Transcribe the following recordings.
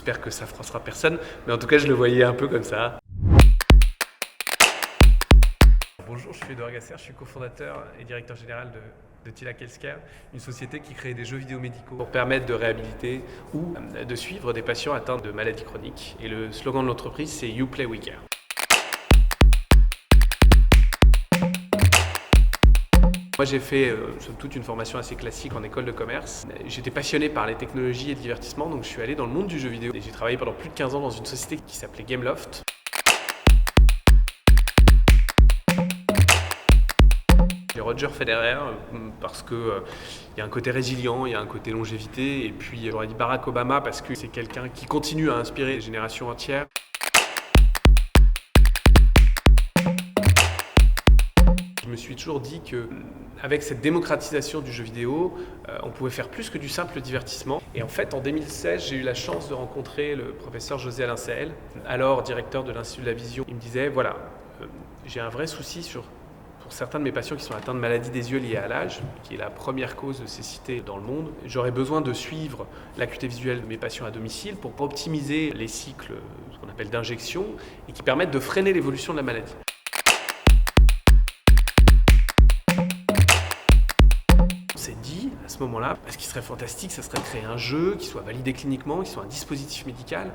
J'espère que ça froissera personne, mais en tout cas, je le voyais un peu comme ça. Bonjour, je suis Edouard Gasser, je suis cofondateur et directeur général de Tilac Healthcare, une société qui crée des jeux vidéo médicaux pour permettre de réhabiliter ou de suivre des patients atteints de maladies chroniques. Et le slogan de l'entreprise, c'est You Play We Care. Moi, j'ai fait somme toute une formation assez classique en école de commerce. J'étais passionné par les technologies et le divertissement, donc je suis allé dans le monde du jeu vidéo. Et j'ai travaillé pendant plus de 15 ans dans une société qui s'appelait Gameloft. Roger Federer, parce qu'il y a un côté résilient, il y a un côté longévité, et puis j'aurais dit Barack Obama parce que c'est quelqu'un qui continue à inspirer des générations entières. Je me suis toujours dit qu'avec cette démocratisation du jeu vidéo, on pouvait faire plus que du simple divertissement. Et en fait, en 2016, j'ai eu la chance de rencontrer le professeur José Alain Sahel, alors directeur de l'Institut de la Vision. Il me disait, voilà, j'ai un vrai souci pour certains de mes patients qui sont atteints de maladies des yeux liées à l'âge, qui est la première cause de cécité dans le monde. J'aurais besoin de suivre l'acuité visuelle de mes patients à domicile pour optimiser les cycles, ce qu'on appelle d'injection, et qui permettent de freiner l'évolution de la maladie. On s'est dit, à ce moment-là, ce qui serait fantastique, ça serait de créer un jeu qui soit validé cliniquement, qui soit un dispositif médical,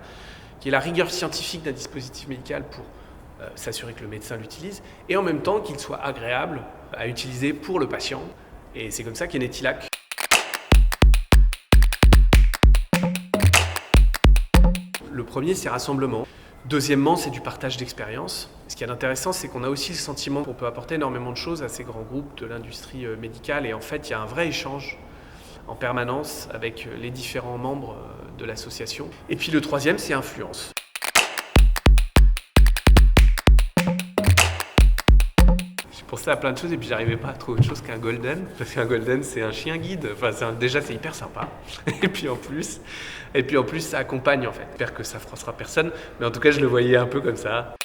qui ait la rigueur scientifique d'un dispositif médical pour s'assurer que le médecin l'utilise, et en même temps qu'il soit agréable à utiliser pour le patient. Et c'est comme ça qu'est né Tilac. Le premier, c'est rassemblement. Deuxièmement, c'est du partage d'expérience. Ce qui est intéressant, c'est qu'on a aussi le sentiment qu'on peut apporter énormément de choses à ces grands groupes de l'industrie médicale. Et en fait, il y a un vrai échange en permanence avec les différents membres de l'association. Et puis le troisième, c'est influence. J'ai pensé à plein de choses et puis j'arrivais pas à trouver autre chose qu'un golden. Parce qu'un golden, c'est un chien guide. Enfin, déjà, c'est hyper sympa. Et puis en plus, ça accompagne en fait. J'espère que ça froissera personne, mais en tout cas, je le voyais un peu comme ça.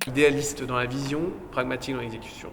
Idéaliste dans la vision, pragmatique dans l'exécution.